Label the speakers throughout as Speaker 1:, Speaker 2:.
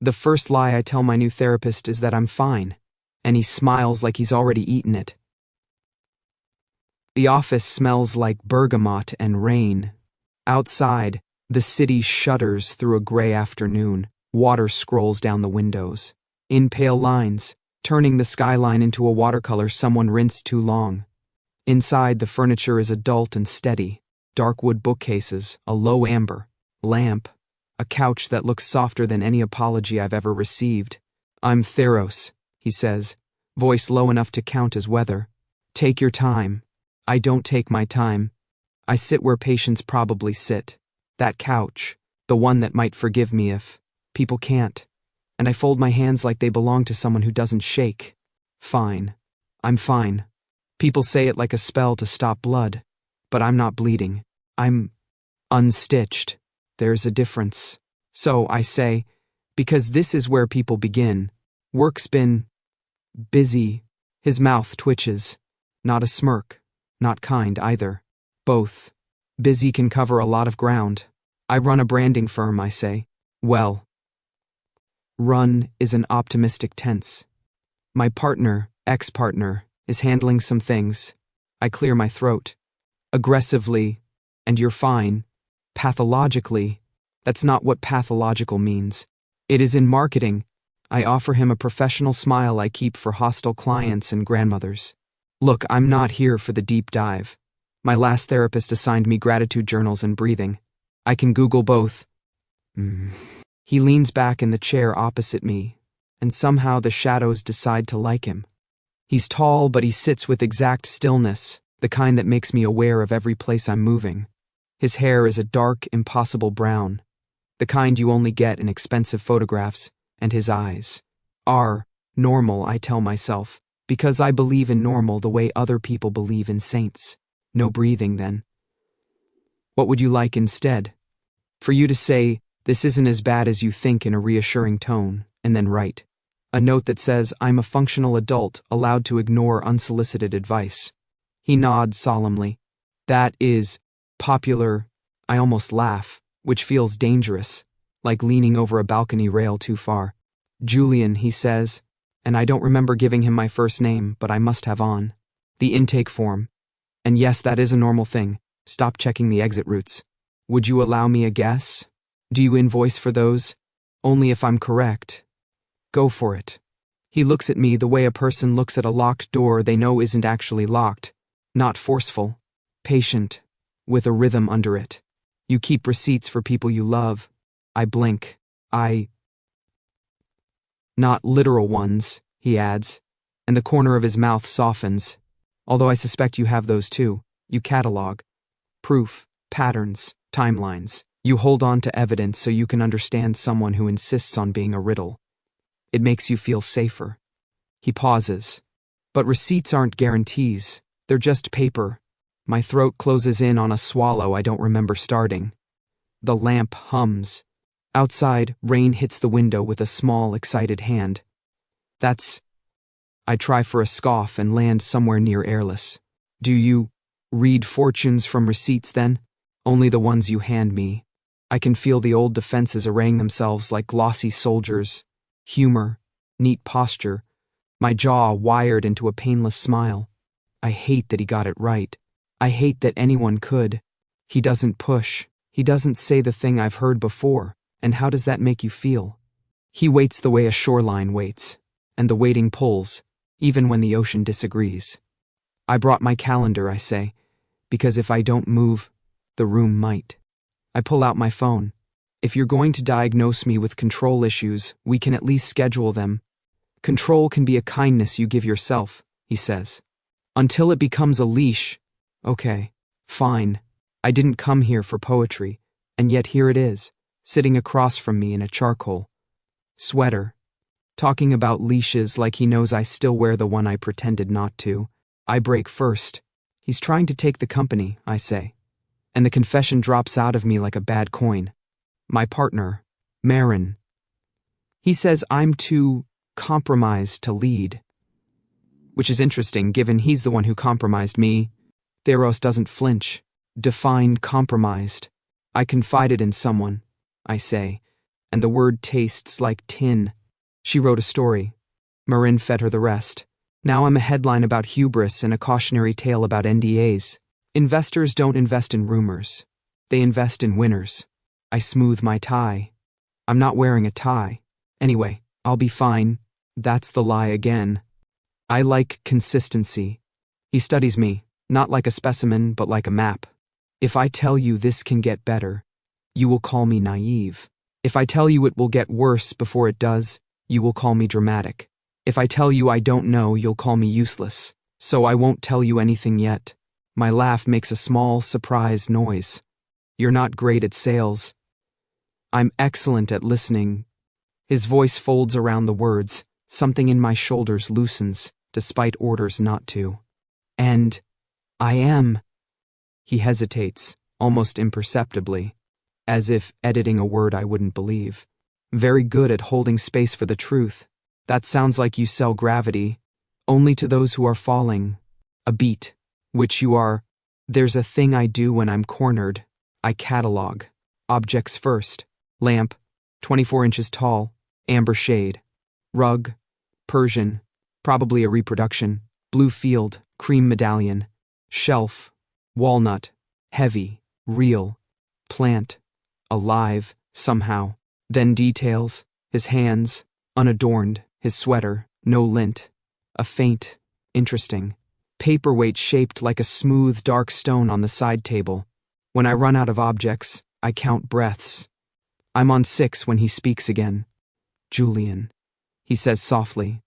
Speaker 1: The first lie I tell my new therapist is that I'm fine, and he smiles like he's already eaten it. The office smells like bergamot and rain. Outside, the city shudders through a gray afternoon. Water scrolls down the windows, in pale lines, turning the skyline into a watercolor someone rinsed too long. Inside, the furniture is adult and steady. Dark wood bookcases, a low amber lamp, a couch that looks softer than any apology I've ever received. "I'm Theros," he says, voice low enough to count as weather. "Take your time." I don't take my time. I sit where patients probably sit. That couch, the one that might forgive me if people can't. And I fold my hands like they belong to someone who doesn't shake. Fine. I'm fine. People say it like a spell to stop blood. But I'm not bleeding. I'm unstitched. There's a difference. So, I say, because this is where people begin. Work's been busy. His mouth twitches. Not a smirk. Not kind either. Both. Busy can cover a lot of ground. I run a branding firm, I say. Well, run is an optimistic tense. My partner, ex-partner, is handling some things. I clear my throat. Aggressively, and you're fine. Pathologically, that's not what pathological means. It is in marketing. I offer him a professional smile I keep for hostile clients and grandmothers. Look, I'm not here for the deep dive. My last therapist assigned me gratitude journals and breathing. I can Google both. He leans back in the chair opposite me, and somehow the shadows decide to like him. He's tall, but he sits with exact stillness, the kind that makes me aware of every place I'm moving. His hair is a dark, impossible brown, the kind you only get in expensive photographs, and his eyes are normal, I tell myself, because I believe in normal the way other people believe in saints. No breathing, then. What would you like instead? For you to say, "This isn't as bad as you think," in a reassuring tone, and then write a note that says, "I'm a functional adult, allowed to ignore unsolicited advice." He nods solemnly. That is popular. I almost laugh, which feels dangerous, like leaning over a balcony rail too far. "Julian," he says, and I don't remember giving him my first name, but I must have on the intake form. And yes, that is a normal thing. Stop checking the exit routes. Would you allow me a guess? Do you invoice for those? Only if I'm correct. Go for it. He looks at me the way a person looks at a locked door they know isn't actually locked. Not forceful. Patient. With a rhythm under it. You keep receipts for people you love. I blink. Not literal ones, he adds, and the corner of his mouth softens. Although I suspect you have those too. You catalog. Proof, patterns, timelines. You hold on to evidence so you can understand someone who insists on being a riddle. It makes you feel safer. He pauses. But receipts aren't guarantees. They're just paper. My throat closes in on a swallow I don't remember starting. The lamp hums. Outside, rain hits the window with a small, excited hand. I try for a scoff and land somewhere near airless. Do you read fortunes from receipts then? Only the ones you hand me. I can feel the old defenses arraying themselves like glossy soldiers. Humor, neat posture, my jaw wired into a painless smile. I hate that he got it right. I hate that anyone could. He doesn't push. He doesn't say the thing I've heard before. And how does that make you feel? He waits the way a shoreline waits, and the waiting pulls, even when the ocean disagrees. I brought my calendar, I say, because if I don't move, the room might. I pull out my phone. If you're going to diagnose me with control issues, we can at least schedule them. Control can be a kindness you give yourself, he says. Until it becomes a leash. Okay, fine. I didn't come here for poetry, and yet here it is. Sitting across from me in a charcoal sweater, talking about leashes like he knows I still wear the one I pretended not to. I break first. He's trying to take the company, I say, and the confession drops out of me like a bad coin. My partner, Marin. He says I'm too compromised to lead, which is interesting given he's the one who compromised me. Theros doesn't flinch. Define compromised. I confided in someone, I say, and the word tastes like tin. She wrote a story. Marin fed her the rest. Now I'm a headline about hubris and a cautionary tale about NDAs. Investors don't invest in rumors. They invest in winners. I smooth my tie. I'm not wearing a tie. Anyway, I'll be fine. That's the lie again. I like consistency. He studies me, not like a specimen, but like a map. If I tell you this can get better, you will call me naive. If I tell you it will get worse before it does, you will call me dramatic. If I tell you I don't know, you'll call me useless. So I won't tell you anything yet. My laugh makes a small, surprised noise. You're not great at sales. I'm excellent at listening. His voice folds around the words. Something in my shoulders loosens, despite orders not to. And I am. He hesitates, almost imperceptibly, as if editing a word I wouldn't believe. Very good at holding space for the truth. That sounds like you sell gravity, only to those who are falling. A beat, which you are. There's a thing I do when I'm cornered. I catalog. Objects first. Lamp, 24 inches tall, amber shade. Rug, Persian, probably a reproduction. Blue field, cream medallion. Shelf, walnut, heavy, real. Plant, alive, somehow. Then details, his hands, unadorned, his sweater, no lint. A faint, interesting. Paperweight shaped like a smooth, dark stone on the side table. When I run out of objects, I count breaths. I'm on 6 when he speaks again. Julian, he says softly.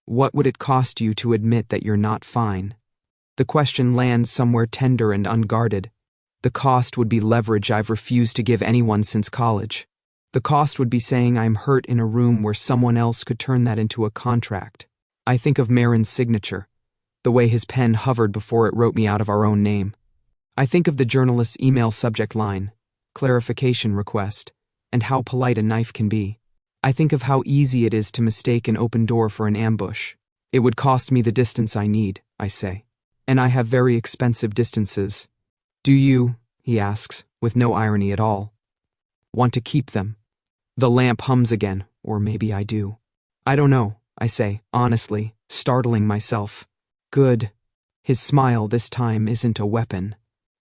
Speaker 1: What would it cost you to admit that you're not fine? The question lands somewhere tender and unguarded. The cost would be leverage I've refused to give anyone since college. The cost would be saying I'm hurt in a room where someone else could turn that into a contract. I think of Marin's signature, the way his pen hovered before it wrote me out of our own name. I think of the journalist's email subject line, clarification request, and how polite a knife can be. I think of how easy it is to mistake an open door for an ambush. It would cost me the distance I need, I say. And I have very expensive distances. Do you, he asks, with no irony at all, want to keep them? The lamp hums again, or maybe I do. I don't know, I say, honestly, startling myself. Good. His smile this time isn't a weapon.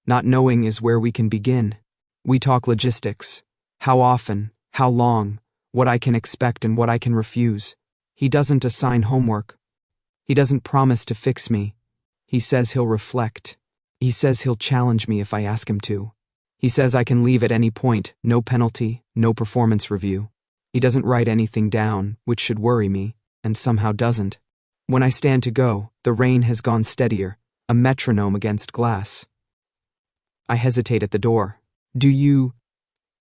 Speaker 1: Not knowing is where we can begin. We talk logistics. How often, how long, what I can expect and what I can refuse. He doesn't assign homework. He doesn't promise to fix me. He says he'll reflect. He says he'll challenge me if I ask him to. He says I can leave at any point, no penalty, no performance review. He doesn't write anything down, which should worry me, and somehow doesn't. When I stand to go, the rain has gone steadier, a metronome against glass. I hesitate at the door. Do you?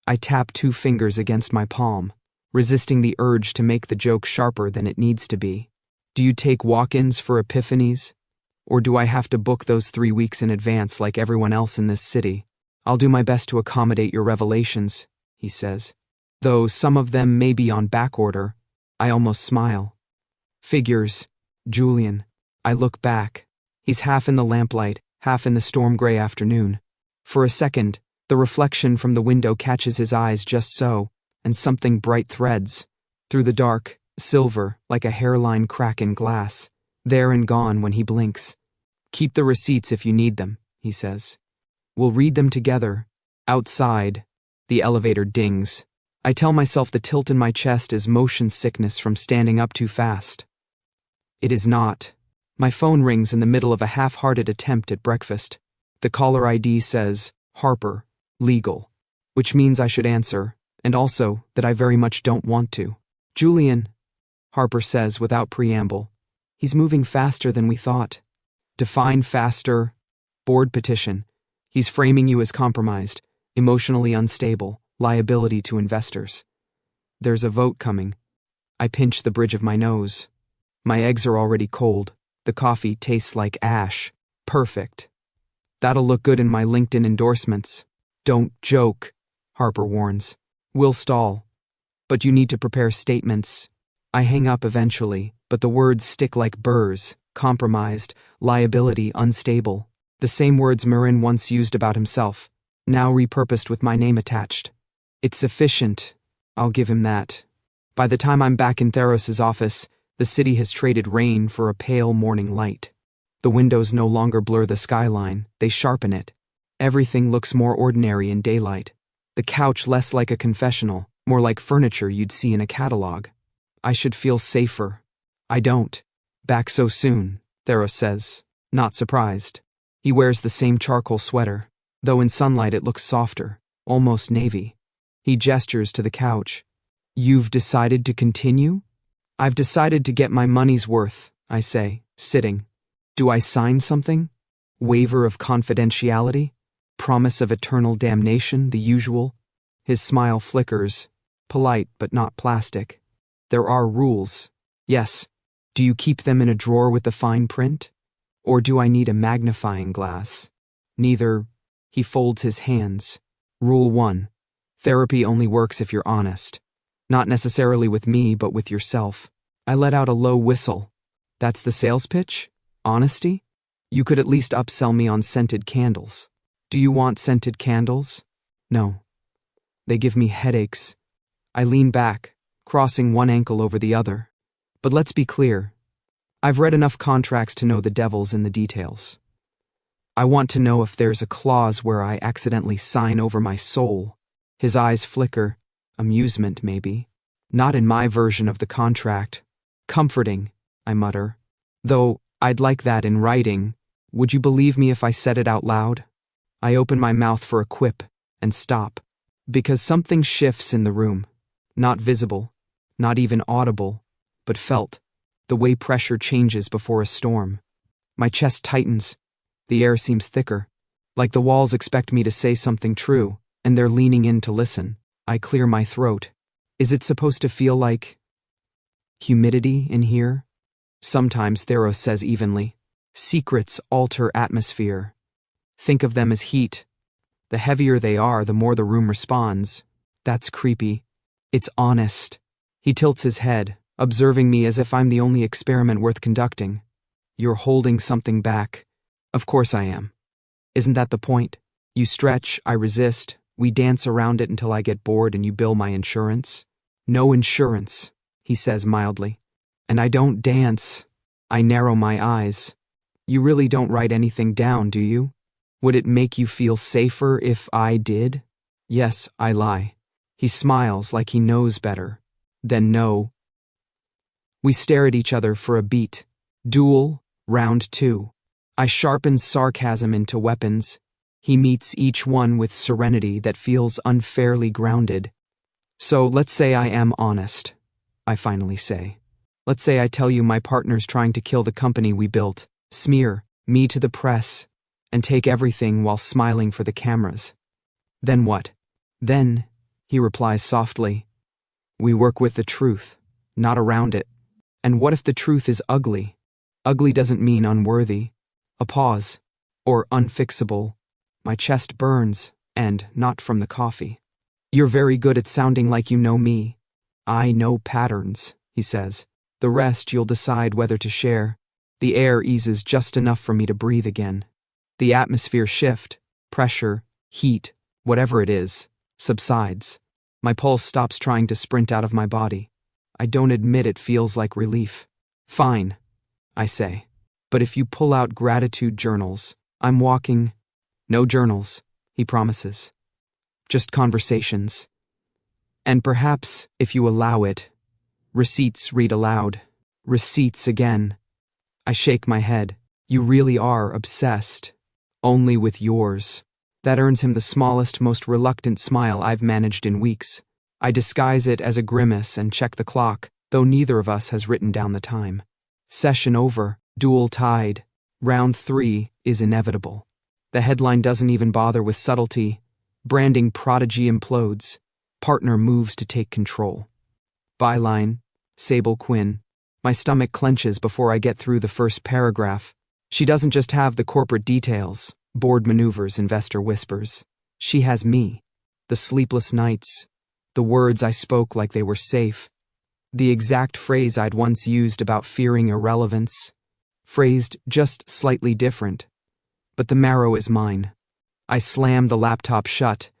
Speaker 1: I tap 2 fingers against my palm, resisting the urge to make the joke sharper than it needs to be. Do you take walk-ins for epiphanies? Or do I have to book those 3 weeks in advance like everyone else in this city? I'll do my best to accommodate your revelations, he says. Though some of them may be on back order, I almost smile. Figures, Julian. I look back. He's half in the lamplight, half in the storm-gray afternoon. For a second, the reflection from the window catches his eyes just so, and something bright threads. Through the dark, silver, like a hairline crack in glass. There and gone when he blinks. Keep the receipts if you need them, he says. We'll read them together. Outside, the elevator dings. I tell myself the tilt in my chest is motion sickness from standing up too fast. It is not. My phone rings in the middle of a half-hearted attempt at breakfast. The caller ID says, Harper, legal, which means I should answer, and also that I very much don't want to. Julian, Harper says without preamble. He's moving faster than we thought. Define faster. Board petition. He's framing you as compromised, emotionally unstable, liability to investors. There's a vote coming. I pinch the bridge of my nose. My eggs are already cold. The coffee tastes like ash. Perfect. That'll look good in my LinkedIn endorsements. Don't joke, Harper warns. We'll stall. But you need to prepare statements. I hang up eventually, but the words stick like burrs. Compromised, liability, unstable. The same words Marin once used about himself, now repurposed with my name attached. It's sufficient. I'll give him that. By the time I'm back in Theros' office, the city has traded rain for a pale morning light. The windows no longer blur the skyline, they sharpen it. Everything looks more ordinary in daylight. The couch less like a confessional, more like furniture you'd see in a catalog. I should feel safer. I don't. Back so soon, Theros says, not surprised. He wears the same charcoal sweater, though in sunlight it looks softer, almost navy. He gestures to the couch. You've decided to continue? I've decided to get my money's worth, I say, sitting. Do I sign something? Waiver of confidentiality? Promise of eternal damnation, the usual? His smile flickers, polite but not plastic. There are rules. Yes. Do you keep them in a drawer with the fine print? Or do I need a magnifying glass? Neither. He folds his hands. Rule 1. Therapy only works if you're honest. Not necessarily with me, but with yourself. I let out a low whistle. That's the sales pitch? Honesty? You could at least upsell me on scented candles. Do you want scented candles? No. They give me headaches. I lean back, crossing one ankle over the other. But let's be clear. I've read enough contracts to know the devil's in the details. I want to know if there's a clause where I accidentally sign over my soul. His eyes flicker. Amusement, maybe. Not in my version of the contract. Comforting, I mutter. Though, I'd like that in writing. Would you believe me if I said it out loud? I open my mouth for a quip, and stop. Because something shifts in the room. Not visible, not even audible, but felt. The way pressure changes before a storm. My chest tightens. The air seems thicker. Like the walls expect me to say something true, and they're leaning in to listen. I clear my throat. Is it supposed to feel like humidity in here? Sometimes, Theros says evenly. Secrets alter atmosphere. Think of them as heat. The heavier they are, the more the room responds. That's creepy. It's honest. He tilts his head, observing me as if I'm the only experiment worth conducting. You're holding something back. Of course I am. Isn't that the point? You stretch, I resist. We dance around it until I get bored and you bill my insurance. No insurance, he says mildly. And I don't dance. I narrow my eyes. You really don't write anything down, do you? Would it make you feel safer if I did? Yes, I lie. He smiles like he knows better. Then no. We stare at each other for a beat. Duel, round 2. I sharpen sarcasm into weapons. He meets each one with serenity that feels unfairly grounded. So let's say I am honest, I finally say. Let's say I tell you my partner's trying to kill the company we built, smear me to the press, and take everything while smiling for the cameras. Then what? Then, he replies softly, we work with the truth, not around it. And what if the truth is ugly? Ugly doesn't mean unworthy. A pause, or unfixable. My chest burns, and not from the coffee. You're very good at sounding like you know me. I know patterns, he says. The rest you'll decide whether to share. The air eases just enough for me to breathe again. The atmosphere shift, pressure, heat, whatever it is, subsides. My pulse stops trying to sprint out of my body. I don't admit it feels like relief. Fine, I say. But if you pull out gratitude journals, I'm walking. No journals, he promises. Just conversations. And perhaps, if you allow it, receipts read aloud. Receipts again. I shake my head. You really are obsessed. Only with yours. That earns him the smallest, most reluctant smile I've managed in weeks. I disguise it as a grimace and check the clock, though neither of us has written down the time. Session over, duel tied. Round 3 is inevitable. The headline doesn't even bother with subtlety. Branding prodigy implodes. Partner moves to take control. Byline, Sable Quinn. My stomach clenches before I get through the first paragraph. She doesn't just have the corporate details, board maneuvers, investor whispers. She has me. The sleepless nights. The words I spoke like they were safe. The exact phrase I'd once used about fearing irrelevance. Phrased just slightly different. But the marrow is mine. I slam the laptop shut,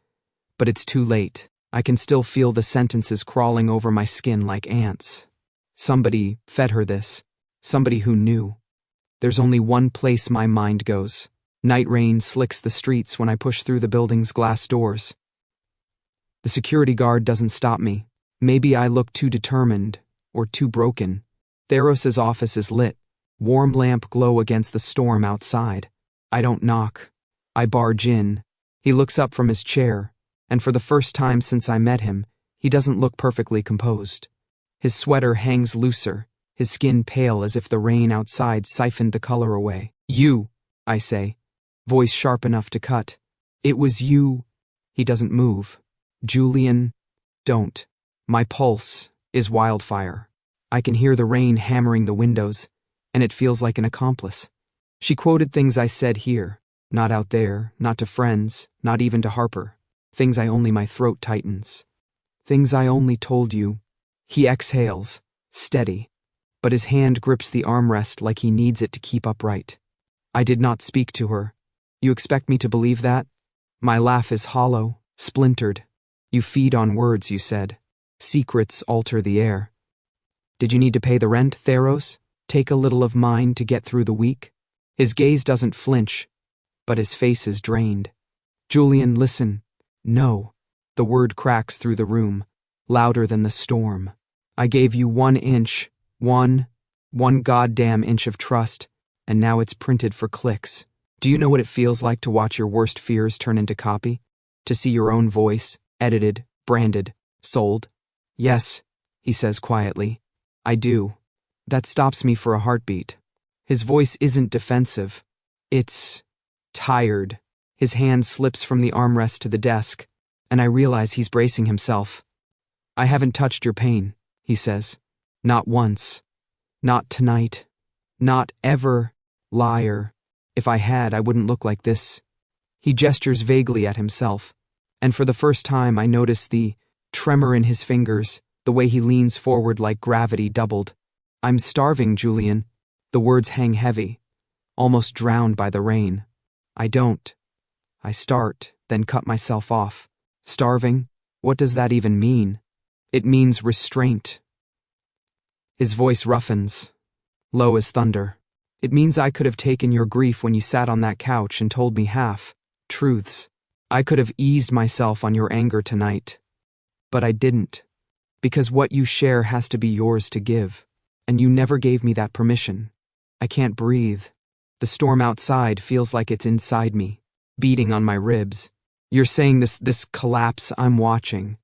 Speaker 1: but it's too late. I can still feel the sentences crawling over my skin like ants. Somebody fed her this. Somebody who knew. There's only one place my mind goes. Night rain slicks the streets when I push through the building's glass doors. The security guard doesn't stop me. Maybe I look too determined, or too broken. Theros' office is lit. Warm lamp glow against the storm outside. I don't knock. I barge in. He looks up from his chair, and for the first time since I met him, he doesn't look perfectly composed. His sweater hangs looser, his skin pale as if the rain outside siphoned the color away. You, I say, voice sharp enough to cut. It was you. He doesn't move. Julian, don't. My pulse is wildfire. I can hear the rain hammering the windows, and it feels like an accomplice. She quoted things I said here, not out there, not to friends, not even to Harper. Things my throat tightens. Things I only told you. He exhales, steady, but his hand grips the armrest like he needs it to keep upright. I did not speak to her. You expect me to believe that? My laugh is hollow, splintered. You feed on words, you said. Secrets alter the air. Did you need to pay the rent, Theros? Take a little of mine to get through the week? His gaze doesn't flinch, but his face is drained. Julian, listen. No. The word cracks through the room, louder than the storm. I gave you 1 inch, one goddamn inch of trust, and now it's printed for clicks. Do you know what it feels like to watch your worst fears turn into copy? To see your own voice, edited, branded, sold? Yes, he says quietly. I do. That stops me for a heartbeat. His voice isn't defensive. It's tired. His hand slips from the armrest to the desk, and I realize he's bracing himself. I haven't touched your pain, he says. Not once. Not tonight. Not ever. Liar. If I had, I wouldn't look like this. He gestures vaguely at himself, and for the first time I notice the tremor in his fingers, the way he leans forward like gravity doubled. I'm starving, Julian. The words hang heavy, almost drowned by the rain. I don't. I start, then cut myself off. Starving? What does that even mean? It means restraint. His voice roughens, low as thunder. It means I could have taken your grief when you sat on that couch and told me half-truths. I could have eased myself on your anger tonight. But I didn't. Because what you share has to be yours to give. And you never gave me that permission. I can't breathe. The storm outside feels like it's inside me, beating on my ribs. You're saying this collapse I'm watching.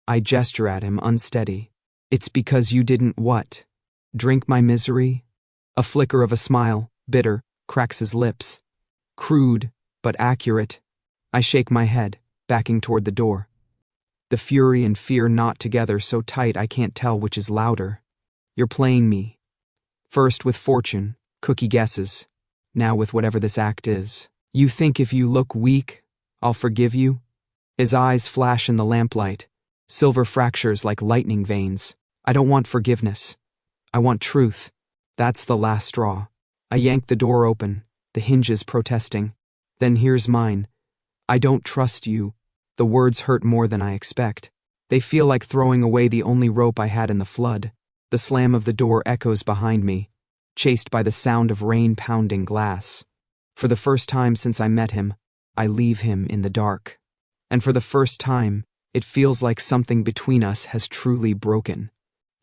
Speaker 1: I gesture at him, unsteady. It's because you didn't what? Drink my misery? A flicker of a smile, bitter, cracks his lips. Crude, but accurate. I shake my head, backing toward the door. The fury and fear knot together so tight I can't tell which is louder. You're playing me. First with fortune, cookie guesses. Now with whatever this act is. You think if you look weak, I'll forgive you? His eyes flash in the lamplight, silver fractures like lightning veins. I don't want forgiveness. I want truth. That's the last straw. I yank the door open, the hinges protesting. Then here's mine. I don't trust you. The words hurt more than I expect. They feel like throwing away the only rope I had in the flood. The slam of the door echoes behind me, chased by the sound of rain pounding glass. For the first time since I met him, I leave him in the dark. And for the first time, it feels like something between us has truly broken.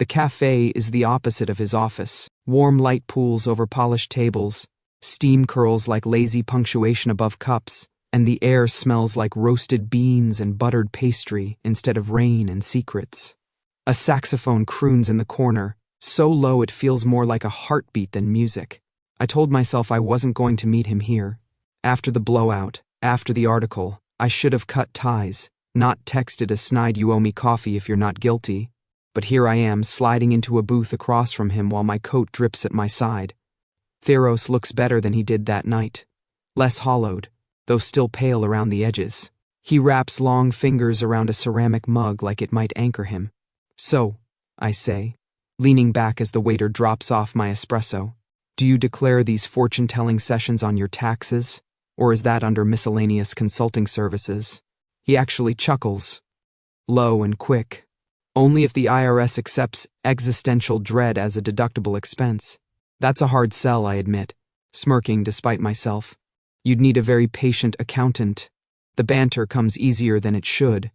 Speaker 1: The cafe is the opposite of his office. Warm light pools over polished tables, steam curls like lazy punctuation above cups, and the air smells like roasted beans and buttered pastry instead of rain and secrets. A saxophone croons in the corner, so low it feels more like a heartbeat than music. I told myself I wasn't going to meet him here. After the blowout, after the article, I should have cut ties, not texted a snide "you owe me coffee if you're not guilty." But here I am sliding into a booth across from him while my coat drips at my side. Theros looks better than he did that night. Less hollowed, though still pale around the edges. He wraps long fingers around a ceramic mug like it might anchor him. So, I say, leaning back as the waiter drops off my espresso, do you declare these fortune-telling sessions on your taxes, or is that under miscellaneous consulting services? He actually chuckles. low and quick. Only if the IRS accepts existential dread as a deductible expense. That's a hard sell, I admit, smirking despite myself. You'd need a very patient accountant. The banter comes easier than it should.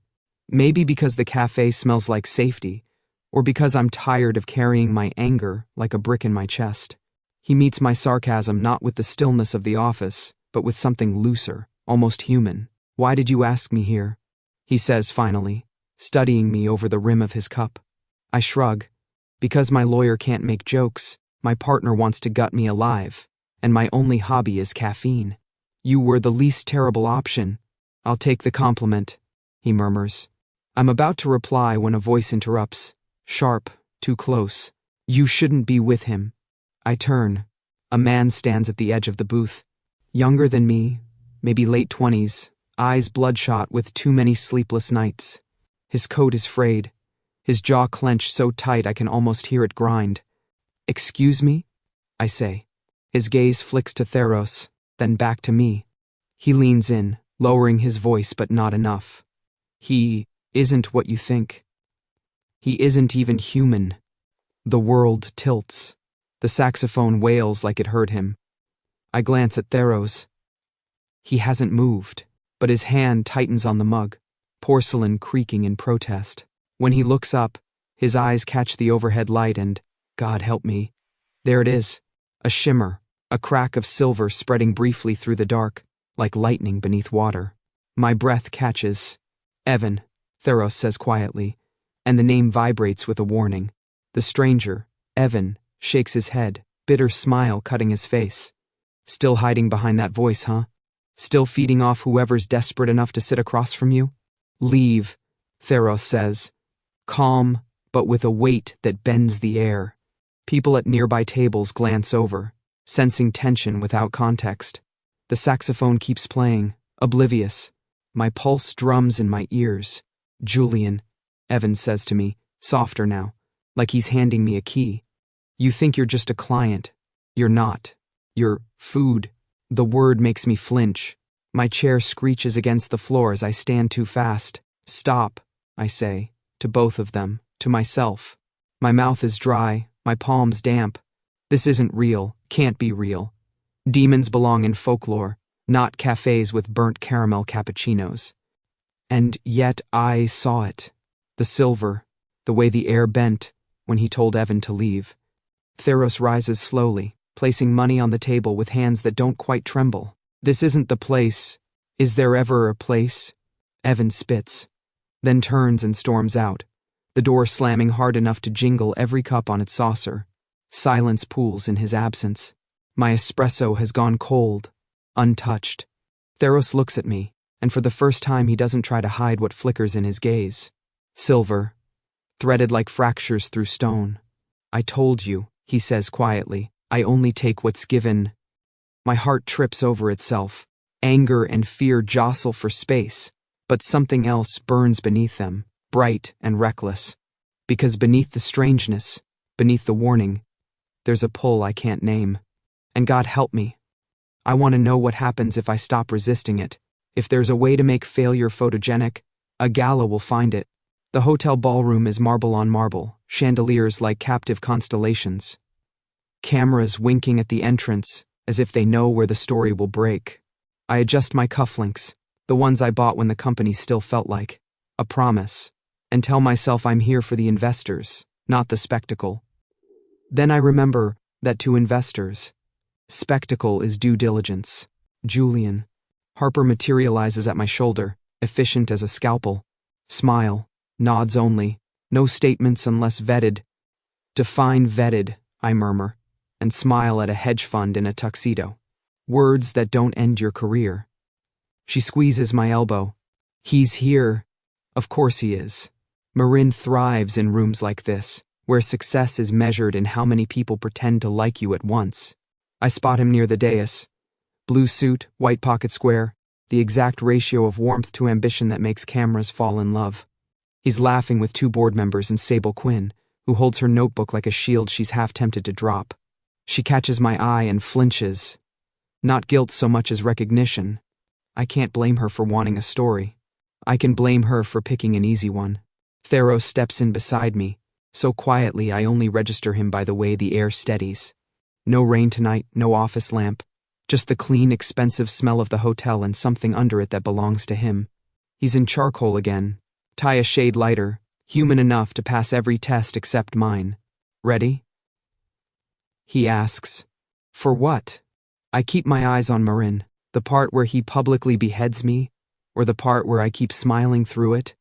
Speaker 1: Maybe because the cafe smells like safety, or because I'm tired of carrying my anger like a brick in my chest. He meets my sarcasm not with the stillness of the office, but with something looser, almost human. Why did you ask me here? He says finally, studying me over the rim of his cup. I shrug. Because my lawyer can't make jokes, my partner wants to gut me alive, and my only hobby is caffeine. You were the least terrible option. I'll take the compliment, he murmurs. I'm about to reply when a voice interrupts. Sharp, too close. You shouldn't be with him. I turn. A man stands at the edge of the booth. Younger than me, maybe late 20s, eyes bloodshot with too many sleepless nights. His coat is frayed. His jaw clenched so tight I can almost hear it grind. Excuse me? I say. His gaze flicks to Theros, then back to me. He leans in, lowering his voice but not enough. He isn't what you think. He isn't even human. The world tilts. The saxophone wails like it hurt him. I glance at Theros. He hasn't moved, but his hand tightens on the mug, porcelain creaking in protest. When he looks up, his eyes catch the overhead light and, God help me, there it is. A shimmer, a crack of silver spreading briefly through the dark, like lightning beneath water. My breath catches. Evan, Theros says quietly, and the name vibrates with a warning. The stranger, Evan, shakes his head, bitter smile cutting his face. Still hiding behind that voice, huh? Still feeding off whoever's desperate enough to sit across from you? Leave, Theros says, calm, but with a weight that bends the air. People at nearby tables glance over, sensing tension without context. The saxophone keeps playing, oblivious. My pulse drums in my ears. Julian, Evan says to me, softer now, like he's handing me a key. You think you're just a client. You're not. You're food. The word makes me flinch. My chair screeches against the floor as I stand too fast. Stop, I say, to both of them, to myself. My mouth is dry, my palms damp. This isn't real, can't be real. Demons belong in folklore, not cafes with burnt caramel cappuccinos. And yet I saw it. The silver, the way the air bent when he told Evan to leave. Theros rises slowly, placing money on the table with hands that don't quite tremble. This isn't the place. Is there ever a place? Evan spits, then turns and storms out, the door slamming hard enough to jingle every cup on its saucer. Silence pools in his absence. My espresso has gone cold, untouched. Theros looks at me, and for the first time he doesn't try to hide what flickers in his gaze. Silver, threaded like fractures through stone. I told you, he says quietly, I only take what's given. My heart trips over itself. Anger and fear jostle for space, but something else burns beneath them, bright and reckless. Because beneath the strangeness, beneath the warning, there's a pull I can't name. And God help me. I want to know what happens if I stop resisting it. If there's a way to make failure photogenic, a gala will find it. The hotel ballroom is marble on marble, chandeliers like captive constellations. Cameras winking at the entrance, as if they know where the story will break. I adjust my cufflinks, the ones I bought when the company still felt like a promise, and tell myself I'm here for the investors, not the spectacle. Then I remember that to investors, spectacle is due diligence. Julian. Harper materializes at my shoulder, efficient as a scalpel. Smile, nods only, no statements unless vetted. Define vetted, I murmur, and smile at a hedge fund in a tuxedo. Words that don't end your career. She squeezes my elbow. He's here. Of course he is. Marin thrives in rooms like this, where success is measured in how many people pretend to like you at once. I spot him near the dais. Blue suit, white pocket square, the exact ratio of warmth to ambition that makes cameras fall in love. He's laughing with two board members and Sable Quinn, who holds her notebook like a shield she's half tempted to drop. She catches my eye and flinches. Not guilt so much as recognition. I can't blame her for wanting a story. I can blame her for picking an easy one. Theros steps in beside me, so quietly I only register him by the way the air steadies. No rain tonight, no office lamp, just the clean, expensive smell of the hotel and something under it that belongs to him. He's in charcoal again, tie a shade lighter, human enough to pass every test except mine. Ready? He asks. For what? I keep my eyes on Marin, the part where he publicly beheads me, or the part where I keep smiling through it.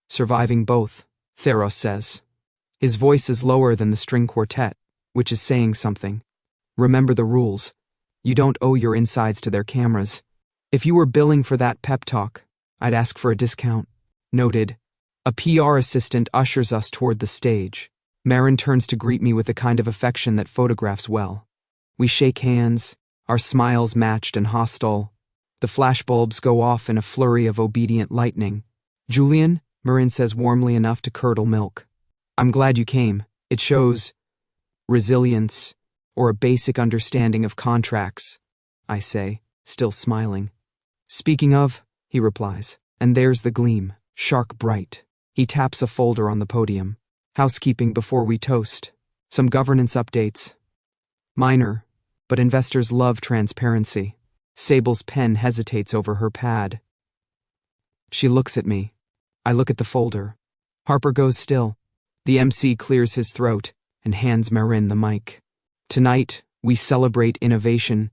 Speaker 1: Surviving both, Theros says. His voice is lower than the string quartet, which is saying something. Remember the rules. You don't owe your insides to their cameras. If you were billing for that pep talk, I'd ask for a discount. Noted. A PR assistant ushers us toward the stage. Marin turns to greet me with the kind of affection that photographs well. We shake hands, our smiles matched and hostile. The flashbulbs go off in a flurry of obedient lightning. Julian, Marin says warmly enough to curdle milk. I'm glad you came. It shows resilience, or a basic understanding of contracts, I say, still smiling. Speaking of, he replies, and there's the gleam, shark bright. He taps a folder on the podium. Housekeeping before we toast. Some governance updates. Minor, but investors love transparency. Sable's pen hesitates over her pad. She looks at me. I look at the folder. Harper goes still. The MC clears his throat and hands Marin the mic. Tonight, we celebrate innovation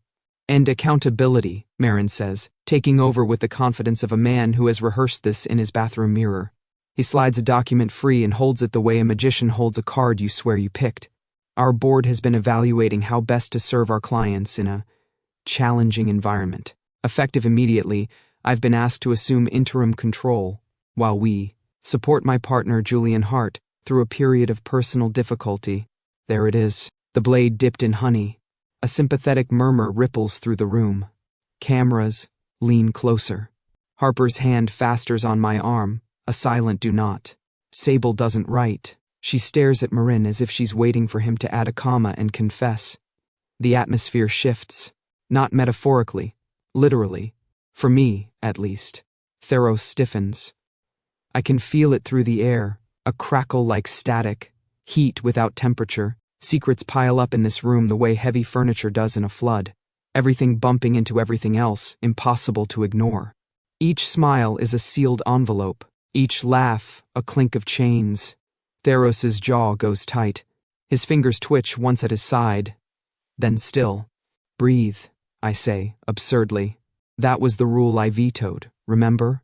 Speaker 1: and accountability, Marin says, taking over with the confidence of a man who has rehearsed this in his bathroom mirror. He slides a document free and holds it the way a magician holds a card you swear you picked. Our board has been evaluating how best to serve our clients in a challenging environment. Effective immediately, I've been asked to assume interim control, while we support my partner Julian Hart through a period of personal difficulty. There it is, the blade dipped in honey. A sympathetic murmur ripples through the room. Cameras lean closer. Harper's hand fasters on my arm, a silent do not. Sable doesn't write. She stares at Marin as if she's waiting for him to add a comma and confess. The atmosphere shifts, not metaphorically, literally. For me, at least. Theros stiffens. I can feel it through the air, a crackle like static, heat without temperature. Secrets pile up in this room the way heavy furniture does in a flood. Everything bumping into everything else, impossible to ignore. Each smile is a sealed envelope. Each laugh, a clink of chains. Theros' jaw goes tight. His fingers twitch once at his side. Then still. Breathe, I say, absurdly. That was the rule I vetoed, remember?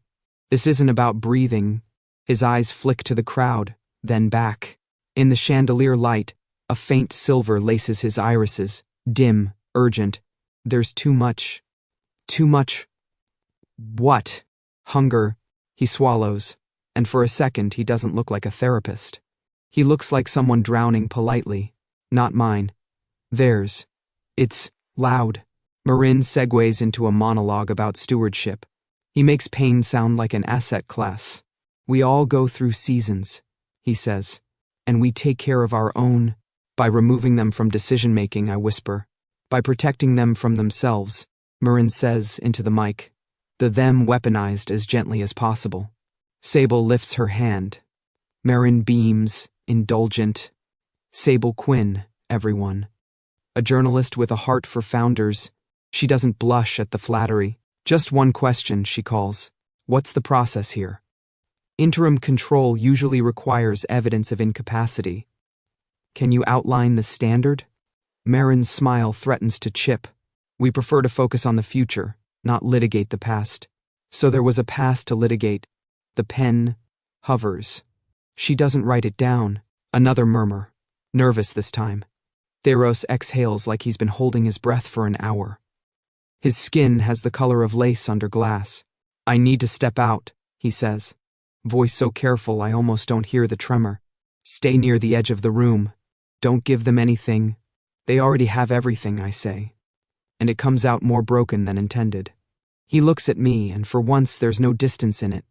Speaker 1: This isn't about breathing. His eyes flick to the crowd, then back. In the chandelier light, a faint silver laces his irises, dim, urgent. There's too much. Too much. What? Hunger. He swallows, and for a second he doesn't look like a therapist. He looks like someone drowning politely. Not mine. Theirs. It's loud. Marin segues into a monologue about stewardship. He makes pain sound like an asset class. We all go through seasons, he says, and we take care of our own. By removing them from decision-making, I whisper. By protecting them from themselves, Marin says into the mic. The them weaponized as gently as possible. Sable lifts her hand. Marin beams, indulgent. Sable Quinn, everyone. A journalist with a heart for founders. She doesn't blush at the flattery. Just one question, she calls. What's the process here? Interim control usually requires evidence of incapacity. Can you outline the standard? Marin's smile threatens to chip. We prefer to focus on the future, not litigate the past. So there was a past to litigate. The pen hovers. She doesn't write it down. Another murmur. Nervous this time. Theros exhales like he's been holding his breath for an hour. His skin has the color of lace under glass. I need to step out, he says. Voice so careful I almost don't hear the tremor. Stay near the edge of the room. Don't give them anything. They already have everything, I say. And it comes out more broken than intended. He looks at me, and for once there's no distance in it.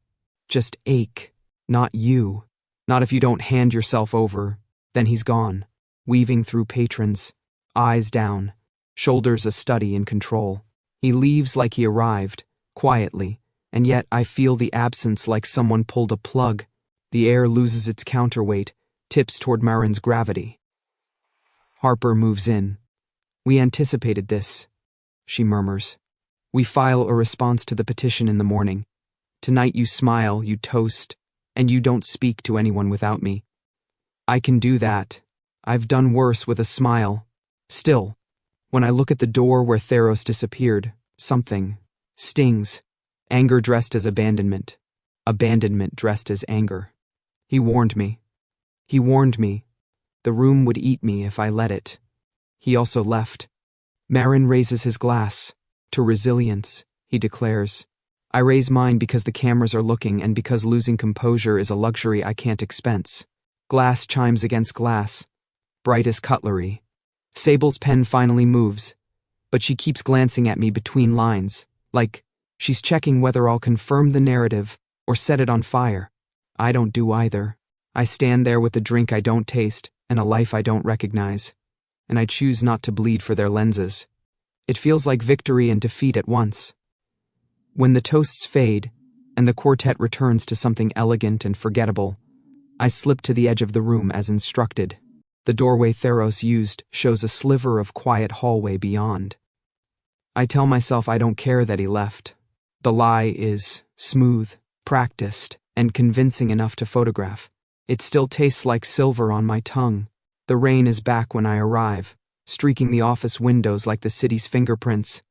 Speaker 1: Just ache. Not you. Not if you don't hand yourself over. Then he's gone, weaving through patrons, eyes down, shoulders a study in control. He leaves like he arrived, quietly, and yet I feel the absence like someone pulled a plug. The air loses its counterweight, tips toward Marin's gravity. Harper moves in. "We anticipated this," she murmurs. "We file a response to the petition in the morning. Tonight you smile, you toast, and you don't speak to anyone without me. I can do that. I've done worse with a smile. Still, when I look at the door where Theros disappeared, something stings. Anger dressed as abandonment. Abandonment dressed as anger. He warned me. He warned me. The room would eat me if I let it. He also left. Marin raises his glass. To resilience, he declares. I raise mine because the cameras are looking and because losing composure is a luxury I can't expense. Glass chimes against glass. Bright as cutlery. Sable's pen finally moves, but she keeps glancing at me between lines, like she's checking whether I'll confirm the narrative or set it on fire. I don't do either. I stand there with a drink I don't taste and a life I don't recognize, and I choose not to bleed for their lenses. It feels like victory and defeat at once. When the toasts fade and the quartet returns to something elegant and forgettable, I slip to the edge of the room as instructed. The doorway Theros used shows a sliver of quiet hallway beyond. I tell myself I don't care that he left. The lie is smooth, practiced, and convincing enough to photograph. It still tastes like silver on my tongue. The rain is back when I arrive, streaking the office windows like the city's fingerprints.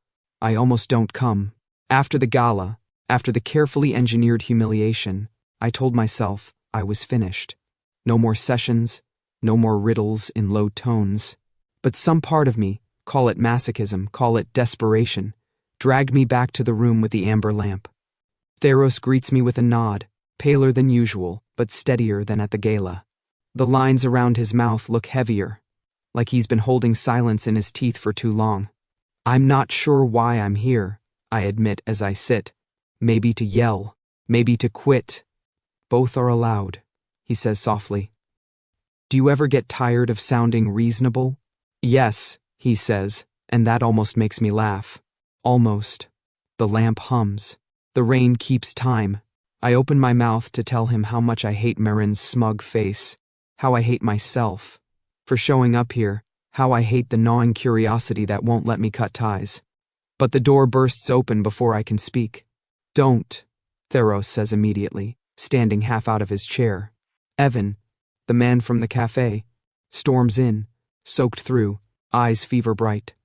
Speaker 1: I almost don't come. After the gala, after the carefully engineered humiliation, I told myself I was finished. No more sessions, no more riddles in low tones. But some part of me, call it masochism, call it desperation, dragged me back to the room with the amber lamp. Theros greets me with a nod, paler than usual, but steadier than at the gala. The lines around his mouth look heavier, like he's been holding silence in his teeth for too long. I'm not sure why I'm here, I admit as I sit. Maybe to yell, maybe to quit. Both are allowed, he says softly. Do you ever get tired of sounding reasonable? Yes, he says, and that almost makes me laugh. Almost. The lamp hums. The rain keeps time. I open my mouth to tell him how much I hate Marin's smug face, how I hate myself for showing up here, how I hate the gnawing curiosity that won't let me cut ties. But the door bursts open before I can speak. Don't, Theros says immediately, standing half out of his chair. Evan, the man from the cafe, storms in, soaked through, eyes fever bright.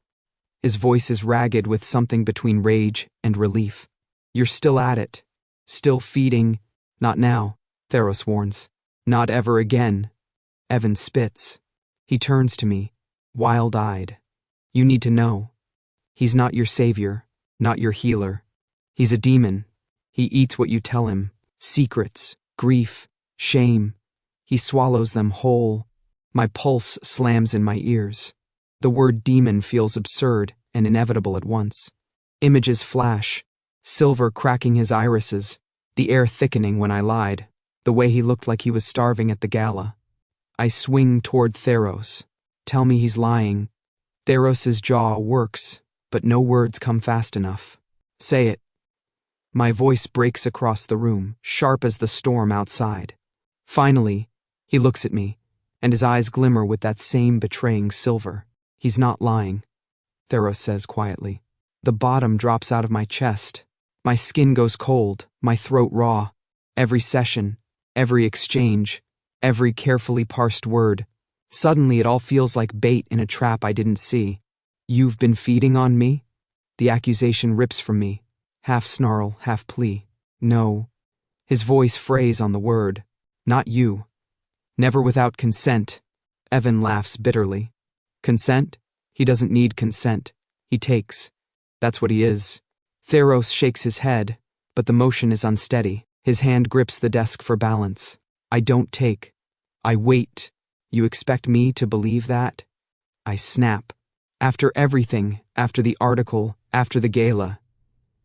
Speaker 1: His voice is ragged with something between rage and relief. You're still at it. Still feeding. Not now, Theros warns. Not ever again. Evan spits. He turns to me, wild-eyed. You need to know. He's not your savior, not your healer. He's a demon. He eats what you tell him. Secrets, grief, shame. He swallows them whole. My pulse slams in my ears. The word demon feels absurd and inevitable at once. Images flash, silver cracking his irises, the air thickening when I lied, the way he looked like he was starving at the gala. I swing toward Theros. Tell me he's lying. Theros' jaw works, but no words come fast enough. Say it. My voice breaks across the room, sharp as the storm outside. Finally, he looks at me, and his eyes glimmer with that same betraying silver. He's not lying, Theros says quietly. The bottom drops out of my chest. My skin goes cold, my throat raw. Every session, every exchange, every carefully parsed word. Suddenly it all feels like bait in a trap I didn't see. You've been feeding on me? The accusation rips from me, half snarl, half plea. No. His voice frays on the word. Not you. Never without consent. Evan laughs bitterly. Consent? He doesn't need consent. He takes. That's what he is. Theros shakes his head, but the motion is unsteady. His hand grips the desk for balance. I don't take. I wait. You expect me to believe that? I snap. After everything, after the article, after the gala,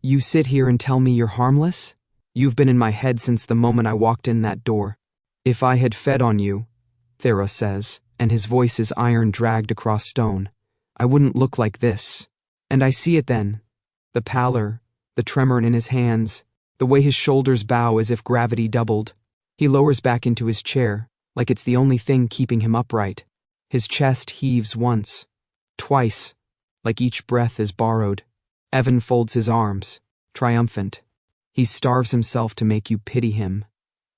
Speaker 1: you sit here and tell me you're harmless? You've been in my head since the moment I walked in that door. If I had fed on you, Theros says, and his voice is iron dragged across stone, I wouldn't look like this. And I see it then. The pallor, the tremor in his hands, The way his shoulders bow as if gravity doubled. He lowers back into his chair, like it's the only thing keeping him upright. His chest heaves once, twice, like each breath is borrowed. Evan folds his arms, triumphant. He starves himself to make you pity him.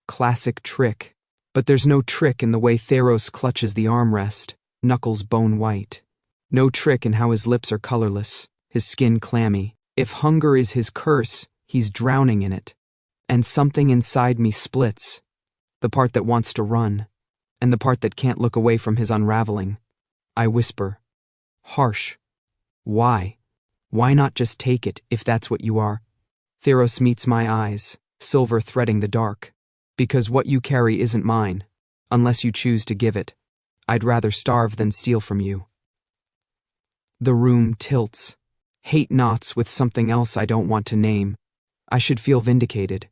Speaker 1: Classic trick. But there's no trick in the way Theros clutches the armrest, knuckles bone white. No trick in how his lips are colorless, his skin clammy. If hunger is his curse, he's drowning in it. And something inside me splits. The part that wants to run, and the part that can't look away from his unraveling. I whisper, harsh. Why? Why not just take it, if that's what you are? Theros meets my eyes, silver threading the dark. Because what you carry isn't mine, unless you choose to give it. I'd rather starve than steal from you. The room tilts. Hate knots with something else I don't want to name. I should feel vindicated.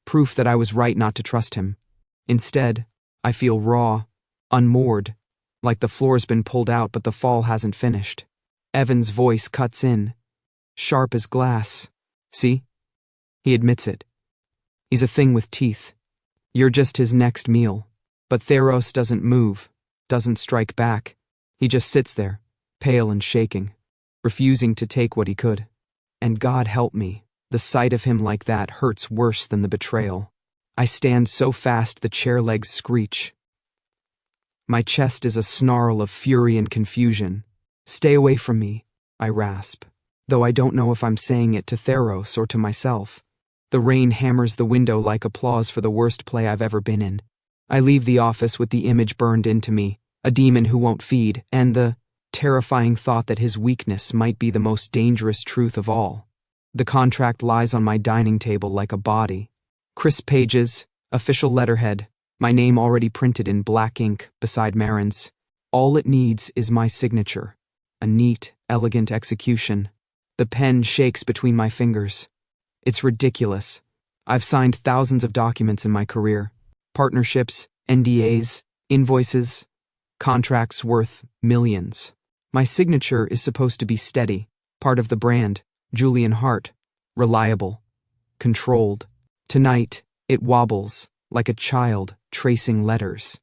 Speaker 1: Proof that I was right not to trust him. Instead, I feel raw, unmoored, like the floor's been pulled out but the fall hasn't finished. Evan's voice cuts in, sharp as glass. See? He admits it. He's a thing with teeth. You're just his next meal. But Theros doesn't move, doesn't strike back. He just sits there, pale and shaking, refusing to take what he could. And God help me, the sight of him like that hurts worse than the betrayal. I stand so fast the chair legs screech. My chest is a snarl of fury and confusion. Stay away from me, I rasp, though I don't know if I'm saying it to Theros or to myself. The rain hammers the window like applause for the worst play I've ever been in. I leave the office with the image burned into me, a demon who won't feed, and the terrifying thought that his weakness might be the most dangerous truth of all. The contract lies on my dining table like a body. Crisp pages, official letterhead, my name already printed in black ink beside Marin's. All it needs is my signature. A neat, elegant execution. The pen shakes between my fingers. It's ridiculous. I've signed thousands of documents in my career. Partnerships, NDAs, invoices, contracts worth millions. My signature is supposed to be steady, part of the brand, Julian Hart, reliable, controlled. Tonight, it wobbles, like a child tracing letters.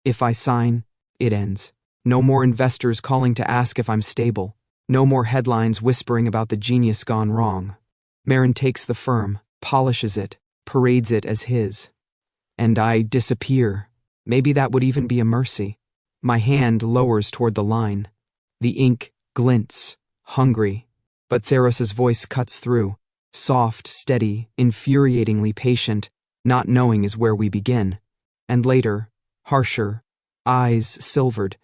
Speaker 1: If I sign, it ends. No more investors calling to ask if I'm stable. No more headlines whispering about the genius gone wrong. Marin takes the firm, polishes it, parades it as his. And I disappear. Maybe that would even be a mercy. My hand lowers toward the line. The ink glints, hungry. But Theros' voice cuts through. Soft, steady, infuriatingly patient, not knowing is where we begin. And later, harsher, eyes silvered.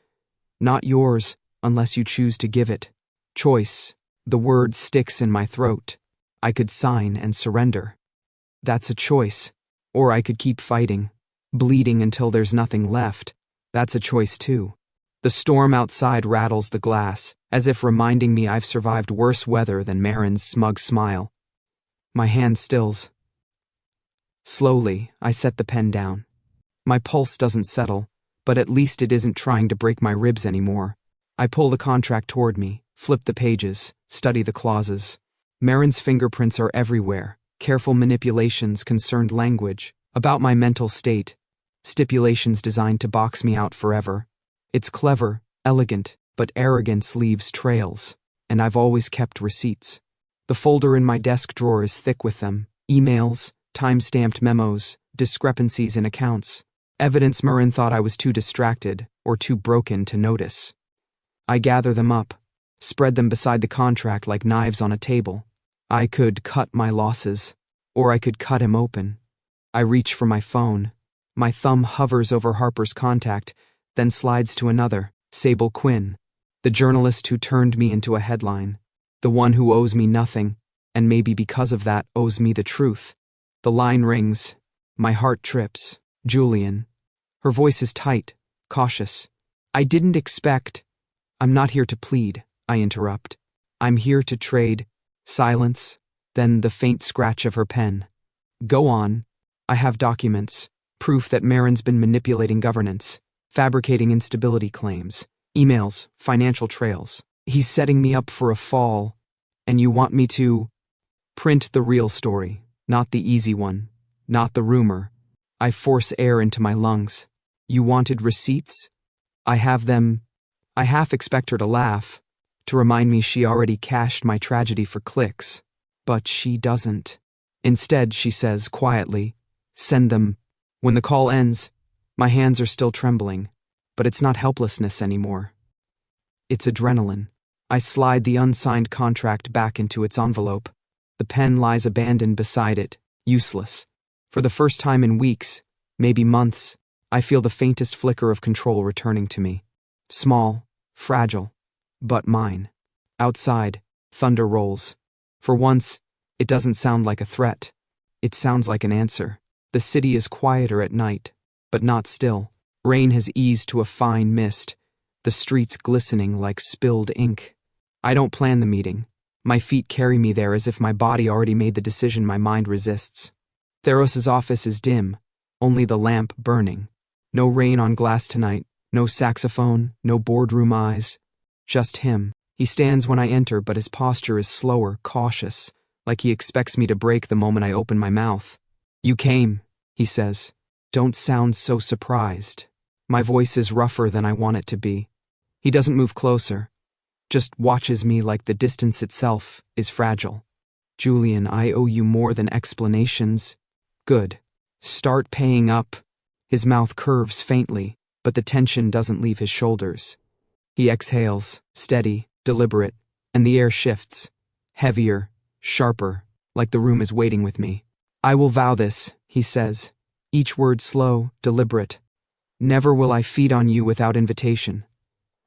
Speaker 1: Not yours, unless you choose to give it. Choice. The word sticks in my throat. I could sign and surrender. That's a choice. Or I could keep fighting, bleeding until there's nothing left. That's a choice too. The storm outside rattles the glass, as if reminding me I've survived worse weather than Marin's smug smile. My hand stills. Slowly, I set the pen down. My pulse doesn't settle, but at least it isn't trying to break my ribs anymore. I pull the contract toward me, flip the pages, study the clauses. Marin's fingerprints are everywhere, careful manipulations concerned language, about my mental state, stipulations designed to box me out forever. It's clever, elegant, but arrogance leaves trails, and I've always kept receipts. The folder in my desk drawer is thick with them, emails, time-stamped memos, discrepancies in accounts, evidence Marin thought I was too distracted or too broken to notice. I gather them up, spread them beside the contract like knives on a table. I could cut my losses, or I could cut him open. I reach for my phone. My thumb hovers over Harper's contact, then slides to another, Sable Quinn, the journalist who turned me into a headline, the one who owes me nothing, and maybe because of that owes me the truth. The line rings. My heart trips. Julian. Her voice is tight, cautious. I didn't expect. I'm not here to plead, I interrupt. I'm here to trade. Silence, then the faint scratch of her pen. Go on. I have documents, proof that Marin's been manipulating governance, fabricating instability claims, emails, financial trails. He's setting me up for a fall, and you want me to print the real story, Not the easy one. Not the rumor. I force air into my lungs. You wanted receipts? I have them. I half expect her to laugh, to remind me she already cashed my tragedy for clicks. But she doesn't. Instead, she says quietly, send them. When the call ends, my hands are still trembling, but it's not helplessness anymore. It's adrenaline. I slide the unsigned contract back into its envelope. The pen lies abandoned beside it, useless. For the first time in weeks, maybe months, I feel the faintest flicker of control returning to me. Small, fragile, but mine. Outside, thunder rolls. For once, it doesn't sound like a threat. It sounds like an answer. The city is quieter at night, but not still. Rain has eased to a fine mist, the streets glistening like spilled ink. I don't plan the meeting. My feet carry me there as if my body already made the decision my mind resists. Theros' office is dim, only the lamp burning. No rain on glass tonight, no saxophone, no boardroom eyes. Just him. He stands when I enter, but his posture is slower, cautious, like he expects me to break the moment I open my mouth. You came, he says. Don't sound so surprised. My voice is rougher than I want it to be. He doesn't move closer, just watches me like the distance itself is fragile. Julian, I owe you more than explanations. Good. Start paying up. His mouth curves faintly, but the tension doesn't leave his shoulders. He exhales, steady, deliberate, and the air shifts. Heavier, sharper, like the room is waiting with me. I will vow this, he says, each word slow, deliberate. Never will I feed on you without invitation.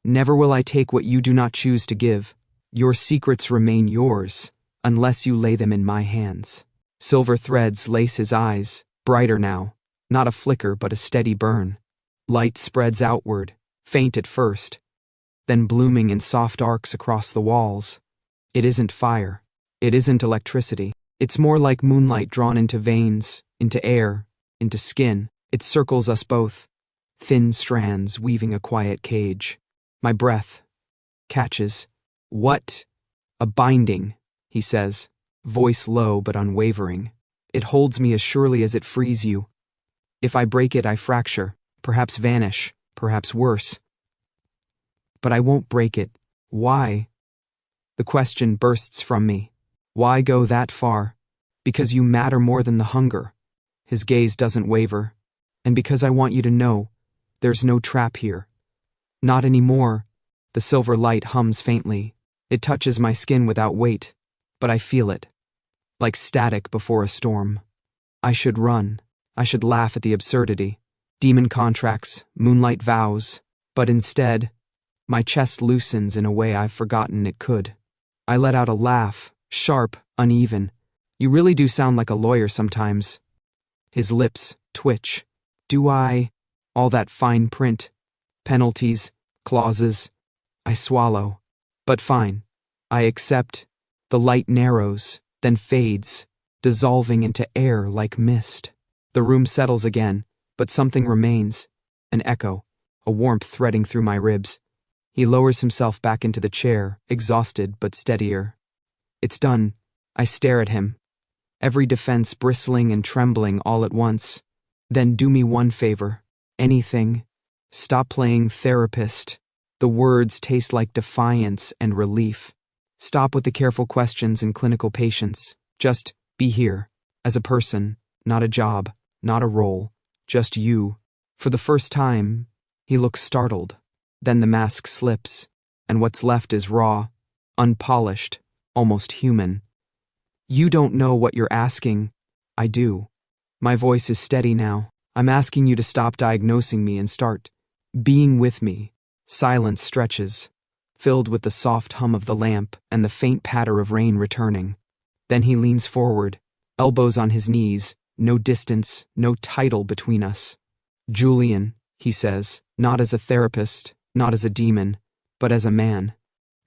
Speaker 1: Never will I take what you do not choose to give. Your secrets remain yours, unless you lay them in my hands. Silver threads lace his eyes, brighter now, not a flicker but a steady burn. Light spreads outward, faint at first, then blooming in soft arcs across the walls. It isn't fire. It isn't electricity. It's more like moonlight drawn into veins, into air, into skin. It circles us both, thin strands weaving a quiet cage. My breath catches. What? A binding, he says, voice low but unwavering. It holds me as surely as it frees you. If I break it, I fracture, perhaps vanish, perhaps worse. But I won't break it. Why? The question bursts from me. Why go that far? Because you matter more than the hunger. His gaze doesn't waver. And because I want you to know, there's no trap here. Not anymore. The silver light hums faintly. It touches my skin without weight, but I feel it. Like static before a storm. I should run. I should laugh at the absurdity. Demon contracts, moonlight vows. But instead, my chest loosens in a way I've forgotten it could. I let out a laugh, sharp, uneven. You really do sound like a lawyer sometimes. His lips twitch. Do I? All that fine print. Penalties, clauses. I swallow. But fine. I accept. The light narrows, then fades, dissolving into air like mist. The room settles again, but something remains. An echo, a warmth threading through my ribs. He lowers himself back into the chair, exhausted but steadier. It's done. I stare at him, every defense bristling and trembling all at once. Then do me one favor. Anything. Stop playing therapist. The words taste like defiance and relief. Stop with the careful questions and clinical patience. Just be here, as a person, not a job, not a role, just you. For the first time, he looks startled. Then the mask slips, and what's left is raw, unpolished, almost human. You don't know what you're asking. I do. My voice is steady now. I'm asking you to stop diagnosing me and start being with me. Silence stretches, filled with the soft hum of the lamp and the faint patter of rain returning. Then he leans forward, elbows on his knees, no distance, no title between us. Julian, he says, not as a therapist, not as a demon, but as a man.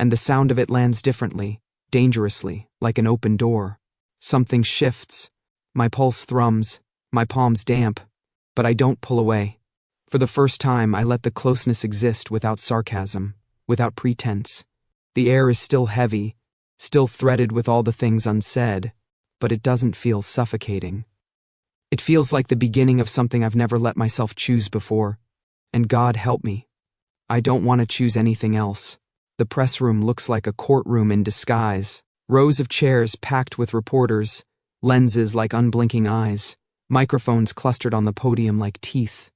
Speaker 1: And the sound of it lands differently, dangerously, like an open door. Something shifts. My pulse thrums, my palms damp, but I don't pull away. For the first time, I let the closeness exist without sarcasm, without pretense. The air is still heavy, still threaded with all the things unsaid, but it doesn't feel suffocating. It feels like the beginning of something I've never let myself choose before. And God help me. I don't want to choose anything else. The press room looks like a courtroom in disguise. Rows of chairs packed with reporters, lenses like unblinking eyes, microphones clustered on the podium like teeth.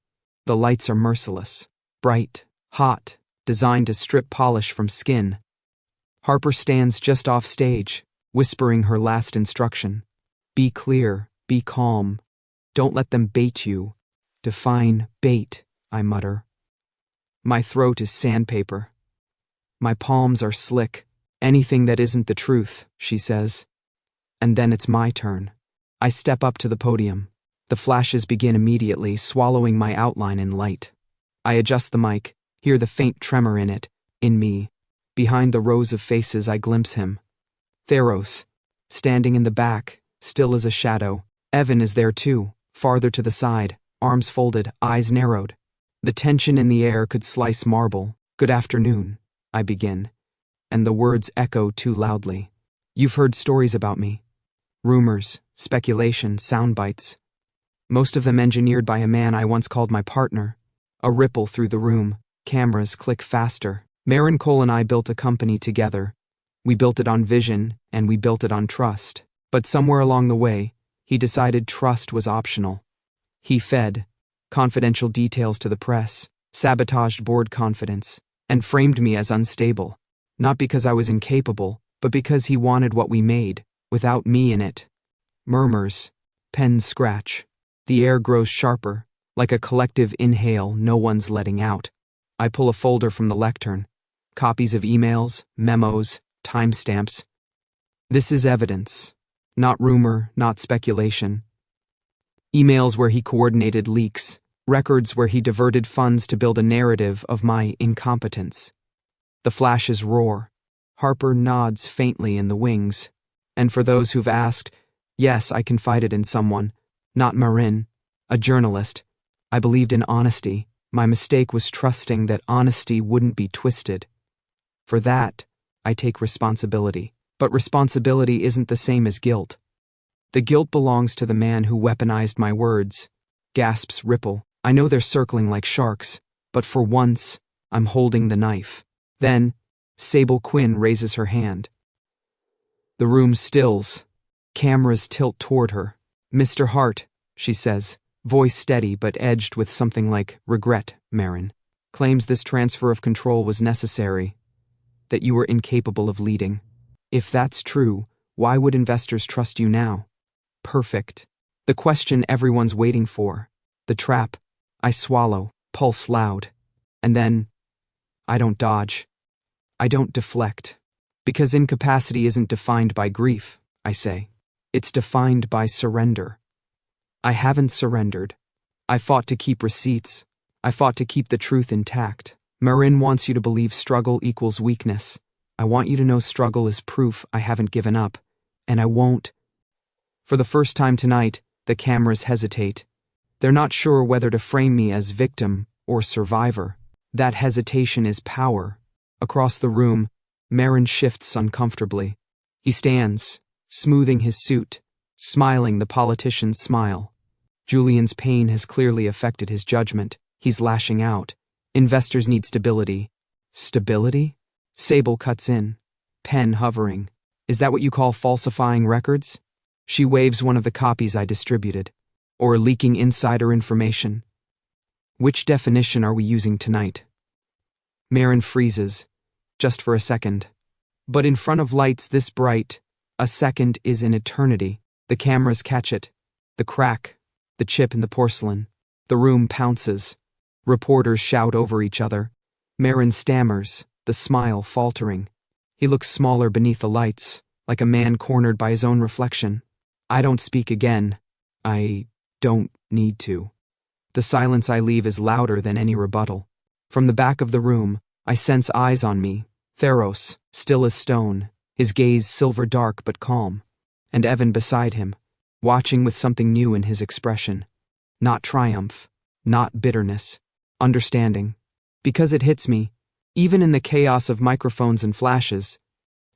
Speaker 1: The lights are merciless, bright, hot, designed to strip polish from skin. Harper stands just off stage, whispering her last instruction. Be clear, be calm. Don't let them bait you. Define bait, I mutter. My throat is sandpaper. My palms are slick. Anything that isn't the truth, she says. And then it's my turn. I step up to the podium. The flashes begin immediately, swallowing my outline in light. I adjust the mic, hear the faint tremor in it, in me. Behind the rows of faces, I glimpse him. Theros, standing in the back, still as a shadow. Evan is there too, farther to the side, arms folded, eyes narrowed. The tension in the air could slice marble. Good afternoon, I begin. And the words echo too loudly. You've heard stories about me. Rumors, speculation, sound bites. Most of them engineered by a man I once called my partner. A ripple through the room. Cameras click faster. Marin and I built a company together. We built it on vision, and we built it on trust. But somewhere along the way, he decided trust was optional. He fed confidential details to the press, sabotaged board confidence, and framed me as unstable. Not because I was incapable, but because he wanted what we made, without me in it. Murmurs. Pens scratch. The air grows sharper, like a collective inhale no one's letting out. I pull a folder from the lectern. Copies of emails, memos, timestamps. This is evidence. Not rumor, not speculation. Emails where he coordinated leaks. Records where he diverted funds to build a narrative of my incompetence. The flashes roar. Harper nods faintly in the wings. And for those who've asked, yes, I confided in someone. Not Marin, a journalist. I believed in honesty. My mistake was trusting that honesty wouldn't be twisted. For that, I take responsibility. But responsibility isn't the same as guilt. The guilt belongs to the man who weaponized my words. Gasps ripple. I know they're circling like sharks, but for once, I'm holding the knife. Then, Sable Quinn raises her hand. The room stills. Cameras tilt toward her. Mr. Hart, she says, voice steady but edged with something like regret. Marin claims this transfer of control was necessary, that you were incapable of leading. If that's true, why would investors trust you now? Perfect. The question everyone's waiting for. The trap. I swallow, pulse loud. And then, I don't dodge. I don't deflect. Because incapacity isn't defined by grief, I say. It's defined by surrender. I haven't surrendered. I fought to keep receipts. I fought to keep the truth intact. Marin wants you to believe struggle equals weakness. I want you to know struggle is proof I haven't given up. And I won't. For the first time tonight, the cameras hesitate. They're not sure whether to frame me as victim or survivor. That hesitation is power. Across the room, Marin shifts uncomfortably. He stands, smoothing his suit, smiling the politician's smile. Julian's pain has clearly affected his judgment. He's lashing out. Investors need stability. Stability? Sable cuts in, pen hovering. Is that what you call falsifying records? She waves one of the copies I distributed. Or leaking insider information. Which definition are we using tonight? Marin freezes, just for a second. But in front of lights this bright, a second is an eternity. The cameras catch it. The crack, the chip in the porcelain. The room pounces. Reporters shout over each other. Marin stammers, the smile faltering. He looks smaller beneath the lights, like a man cornered by his own reflection. I don't speak again. I don't need to. The silence I leave is louder than any rebuttal. From the back of the room, I sense eyes on me. Theros, still as stone, his gaze silver dark but calm. And Evan beside him, watching with something new in his expression. Not triumph, not bitterness, understanding. Because it hits me, even in the chaos of microphones and flashes,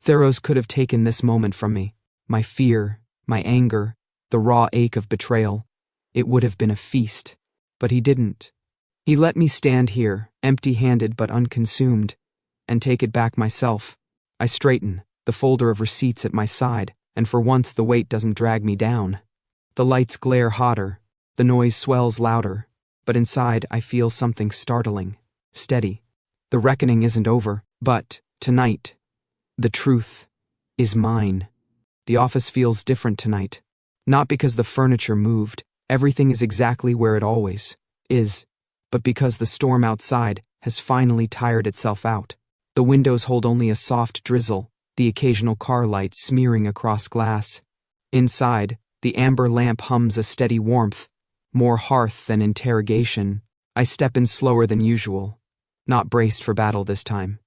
Speaker 1: Theros could have taken this moment from me. My fear, my anger, the raw ache of betrayal. It would have been a feast. But he didn't. He let me stand here, empty-handed but unconsumed, and take it back myself. I straighten, the folder of receipts at my side, and for once the weight doesn't drag me down. The lights glare hotter, the noise swells louder, but inside I feel something startling, steady. The reckoning isn't over, but, tonight, the truth is mine. The office feels different tonight. Not because the furniture moved, everything is exactly where it always is, but because the storm outside has finally tired itself out. The windows hold only a soft drizzle, the occasional car light smearing across glass. Inside, the amber lamp hums a steady warmth, more hearth than interrogation. I step in slower than usual, not braced for battle this time.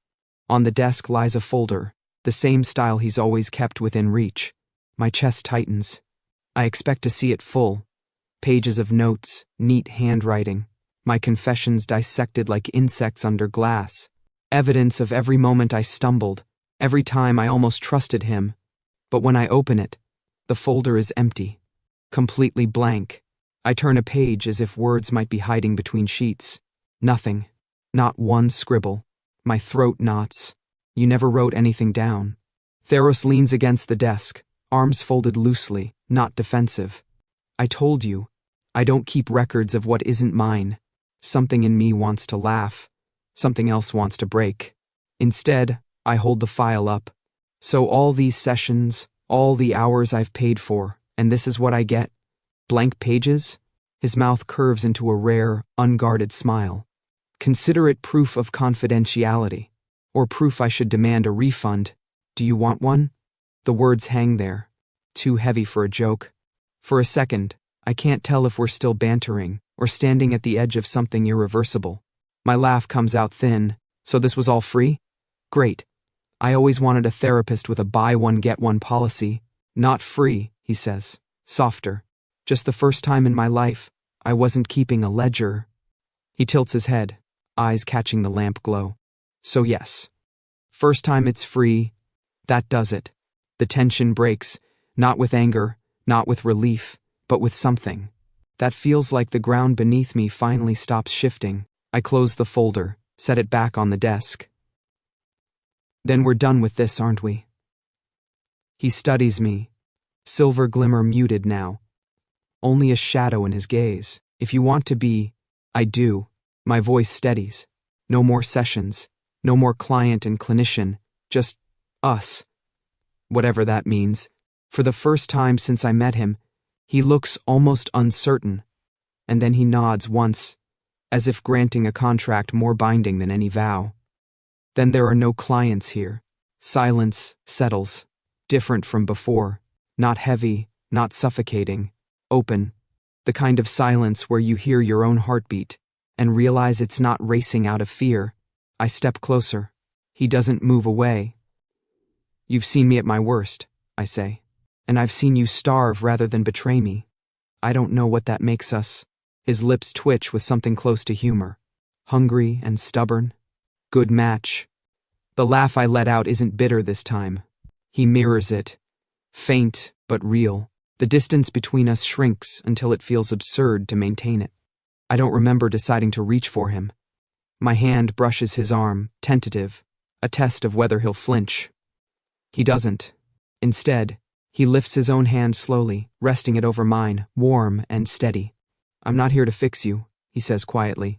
Speaker 1: On the desk lies a folder, the same style he's always kept within reach. My chest tightens. I expect to see it full. Pages of notes, neat handwriting, my confessions dissected like insects under glass. Evidence of every moment I stumbled, every time I almost trusted him. But when I open it, the folder is empty, completely blank. I turn a page as if words might be hiding between sheets. Nothing. Not one scribble. My throat knots. You never wrote anything down. Theros leans against the desk, arms folded loosely, not defensive. I told you, I don't keep records of what isn't mine. Something in me wants to laugh. Something else wants to break. Instead, I hold the file up. So all these sessions, all the hours I've paid for, and this is what I get? Blank pages? His mouth curves into a rare, unguarded smile. Consider it proof of confidentiality. Or proof I should demand a refund. Do you want one? The words hang there, too heavy for a joke. For a second, I can't tell if we're still bantering or standing at the edge of something irreversible. My laugh comes out thin. So this was all free? Great. I always wanted a therapist with a buy one get one policy. Not free, he says, softer. Just the first time in my life, I wasn't keeping a ledger. He tilts his head, eyes catching the lamp glow. So yes. First time it's free. That does it. The tension breaks, not with anger, not with relief, but with something. That feels like the ground beneath me finally stops shifting. I close the folder, set it back on the desk. Then we're done with this, aren't we? He studies me. Silver glimmer muted now. Only a shadow in his gaze. If you want to be, I do. My voice steadies. No more sessions. No more client and clinician. Just us. Whatever that means. For the first time since I met him, he looks almost uncertain. And then he nods once, as if granting a contract more binding than any vow. Then there are no clients here. Silence settles, different from before. Not heavy, not suffocating. Open. The kind of silence where you hear your own heartbeat and realize it's not racing out of fear. I step closer. He doesn't move away. You've seen me at my worst, I say. And I've seen you starve rather than betray me. I don't know what that makes us. His lips twitch with something close to humor. Hungry and stubborn. Good match. The laugh I let out isn't bitter this time. He mirrors it. Faint, but real. The distance between us shrinks until it feels absurd to maintain it. I don't remember deciding to reach for him. My hand brushes his arm, tentative, a test of whether he'll flinch. He doesn't. Instead, he lifts his own hand slowly, resting it over mine, warm and steady. I'm not here to fix you, he says quietly.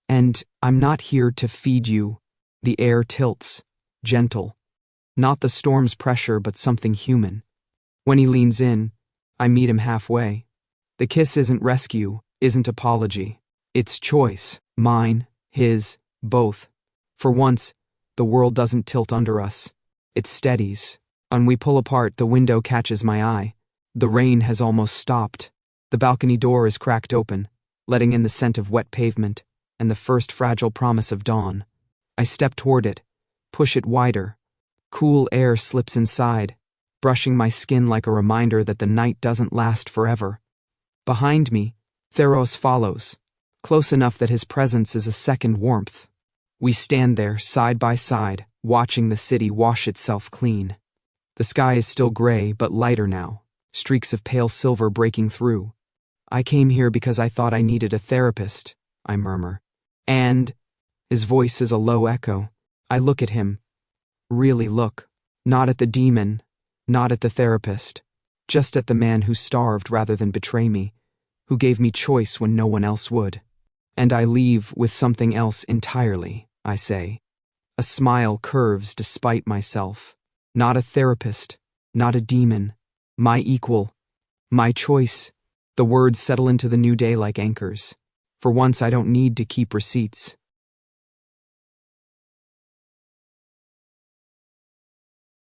Speaker 1: And I'm not here to feed you. The air tilts, gentle. Not the storm's pressure, but something human. When he leans in, I meet him halfway. The kiss isn't rescue, isn't apology. It's choice, mine, his, both. For once, the world doesn't tilt under us. It steadies. When we pull apart, the window catches my eye. The rain has almost stopped. The balcony door is cracked open, letting in the scent of wet pavement and the first fragile promise of dawn. I step toward it, push it wider. Cool air slips inside, brushing my skin like a reminder that the night doesn't last forever. Behind me, Theros follows, close enough that his presence is a second warmth. We stand there, side by side, watching the city wash itself clean. The sky is still gray, but lighter now, streaks of pale silver breaking through. I came here because I thought I needed a therapist, I murmur. And his voice is a low echo. I look at him. Really look. Not at the demon, not at the therapist. Just at the man who starved rather than betray me, who gave me choice when no one else would. And I leave with something else entirely, I say. A smile curves despite myself. Not a therapist, not a demon. My equal. My choice. The words settle into the new day like anchors. For once I don't need to keep receipts.